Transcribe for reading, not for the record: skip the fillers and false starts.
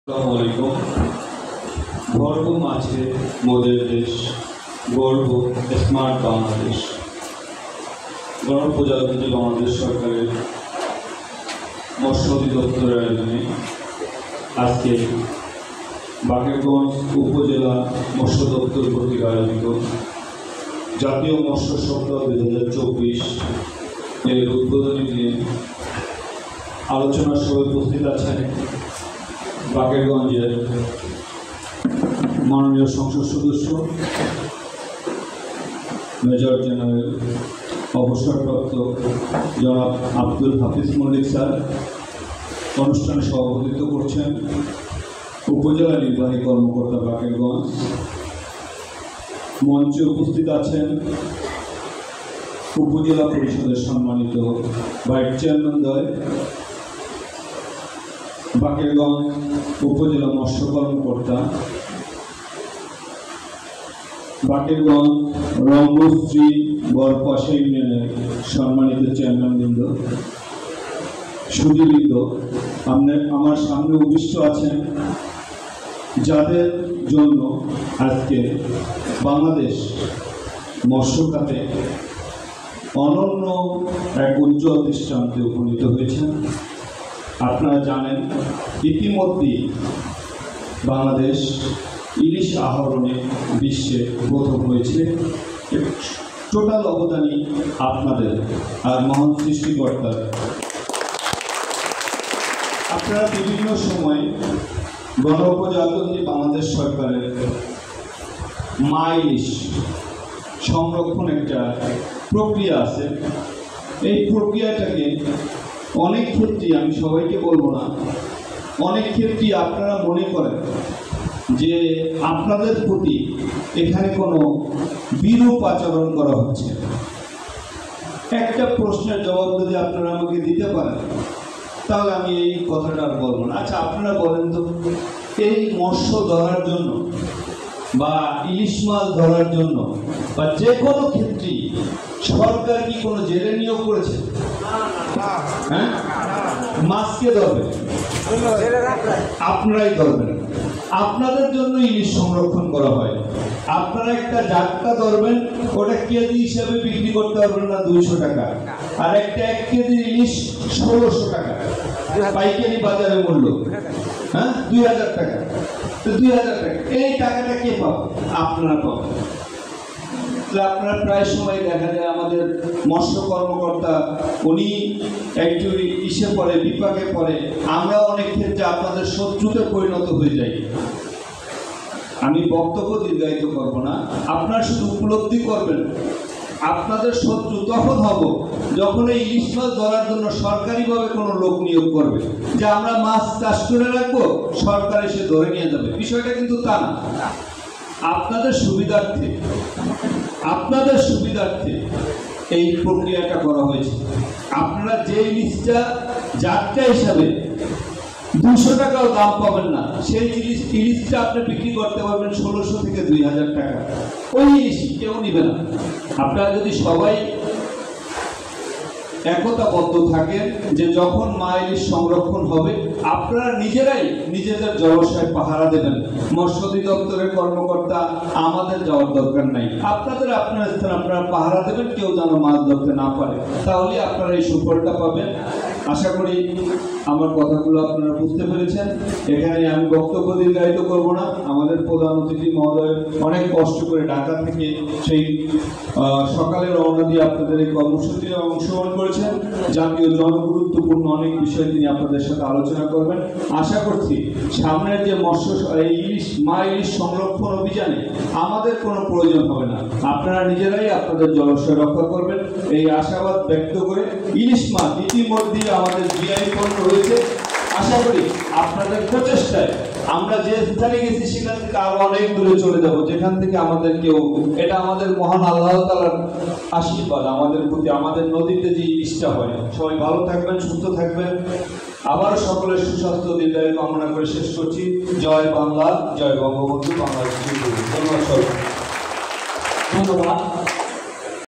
আসসালামু গর্ব মাঝে মোদের দেশ, গর্ব স্মার্ট বাংলাদেশ। গণপ্রজাতন্ত্রী বাংলাদেশ সরকারের মৎস্য অধিদপ্তরের আয়োজনে আজকে বাকেরগঞ্জ উপজেলা মৎস্য দপ্তর কর্তৃক আয়োজিত জাতীয় মৎস্য সপ্তাহ 2024 এর উদ্বোধনী দিনে আলোচনার সভায় উপস্থিত আছেন বাকেরগঞ্জের মাননীয় সংসদ সদস্য মেজর জেনারেল অবসরপ্রাপ্ত জনাব আব্দুল হাফিজ মল্লিক স্যার। অনুষ্ঠানে সভাপতিত্ব করছেন উপজেলা নির্বাহী কর্মকর্তা বাকেরগঞ্জ। মঞ্চে উপস্থিত আছেন উপজেলা পরিষদের সম্মানিত ভাইস চেয়ারম্যানদ্বয়, বাকেরগঞ্জ উপজেলা মৎস্য কর্মকর্তা, বাকেরগঞ্জ রঙ্গশ্রী বরপাশা ইউনিয়নের সম্মানিত চেয়ারম্যানবৃন্দ, সুধীবৃন্দ, আমার সামনে উপস্থিত আছেন যাদের জন্য আজকে বাংলাদেশ মৎস্য খাতে অনন্য এক উজ্জ্বল দৃষ্টান্তে উপনীত হয়েছেন। আপনারা জানেন ইতিমধ্যেই বাংলাদেশ ইলিশ আহরণে বিশ্বে প্রথম হয়েছে। টোটাল অবদানই আপনাদের আর মহান সৃষ্টিকর্তার। আপনারা বিভিন্ন সময় গণপ্রজাতন্ত্রী বাংলাদেশ সরকারের মা ইলিশ সংরক্ষণ একটা প্রক্রিয়া আছে। এই প্রক্রিয়াটাকে অনেক ক্ষেত্রে, আমি সবাইকে বলবো না, অনেক ক্ষেত্রে আপনারা মনে করেন যে আপনাদের প্রতি এখানে কোনো বিরূপ আচরণ করা হচ্ছে। একটা প্রশ্নের জবাব যদি আপনারা আমাকে দিতে পারেন তাহলে আমি এই কথাটা আর বলবো না। আচ্ছা, আপনারা বলেন তো, এই মৎস্য ধরার জন্য বা ইলিশ মাছ ধরার জন্য বা যে কোনো ক্ষেত্রেই সরকার কি কোনো জেলে নিয়োগ করেছে? হ্যাঁ, মাছকে ধরবে, আপনারাই ধরবেন। আপনাদের জন্য ইলিশ সংরক্ষণ করা হয়। আপনারা একটা জাটকা ধরবেন, ওটা কেজি হিসাবে বিক্রি করতে পারবেন না 200 টাকা, আর একটা 1 কেজি ইলিশ 1600 টাকা পাইকারি বাজারে মূল্য। হ্যাঁ, 2000 টাকা। তো 2000 টাকা, এই টাকাটা কে পাবে? আপনারা পাবেন। আপনারা প্রায় সময় দেখা যায় আমাদের মৎস্য কর্মকর্তা উনি একটু ইসে পড়ে, বিপাকে পড়ে, আমরা অনেক ক্ষেত্রে আপনাদের শত্রুতে পরিণত হয়ে যাই। আমি বক্তব্য দীর্ঘায়িত করব না, আপনারা শুধু উপলব্ধি করবেন আপনাদের শত্রু তখন হব যখন এই ইলিশ মাছ ধরার জন্য সরকারিভাবে কোনো লোক নিয়োগ করবে, যে আমরা মাছ চাষ করে রাখবো, সরকার এসে ধরে নিয়ে যাবে। বিষয়টা কিন্তু তা না। আপনাদের সুবিধার্থে এই প্রক্রিয়াটা করা হয়েছে। আপনারা যে ইলিশটা জাটকা হিসাবে 200 টাকাও দাম পাবেন না, সেই ইলিশটা আপনি বিক্রি করতে পারবেন 1600 থেকে 2000 টাকা। ওই ইলিশ কেউ নিবে না। আপনারা যদি সবাই একতাবদ্ধ থাকেন যে যখন মা ইলিশ সংরক্ষণ হবে আপনারা নিজেরাই নিজেদের জলাশয় পাহারা দেবেন। মৎস্য অধিদপ্তরের কর্মকর্তা আমাদের যাওয়ার দরকার নাই, আপনাদের আপনার স্থান আপনারা পাহারা দেবেন, কেউ যেন মাছ ধরতে না পারে। তাহলে আপনারা এই সুফলটা পাবেন। আশা করি আমার কথাগুলো আপনারা বুঝতে পেরেছেন। এখানে আমি বক্তব্য দীর্ঘায়িত করব না। আমাদের প্রধান অতিথি মহোদয় অনেক কষ্ট করে ঢাকা থেকে সেই সকালে রওনা দিয়ে আপনাদের এই কর্মসূচিতে অংশগ্রহণ করেছেন। জাতীয় জনগুরুত্বপূর্ণ অনেক বিষয় তিনি আপনাদের সাথে আলোচনা করবেন। আশা করছি সামনের যে মা ইলিশ সংরক্ষণ অভিযানে আমাদের কোনো প্রয়োজন হবে না, আপনারা নিজেরাই আপনাদের জলাশয় রক্ষা করবেন, এই আশাবাদ ব্যক্ত করে ইলিশ মাছ ইতিমধ্যেই আমাদের জিআই পণ্য হয়েছে। আশা করি আপনাদের প্রচেষ্টায় আমরা যে স্থানে গেছি সেখান থেকে আরো অনেক দূরে চলে যাব, যেখান থেকে আমাদের কেউ, এটা আমাদের মহান আল্লাহ তাআলার আশীর্বাদ আমাদের প্রতি। আমাদের নদীতে যে ইলিশটা হয়। সবাই ভালো থাকবেন, সুস্থ থাকবেন। আবার সকলের সুস্বাস্থ্য দীর্ঘায়ু কামনা করে শেষ করছি। জয় বাংলা, জয় বঙ্গবন্ধু, বাংলাদেশ। ধন্যবাদ।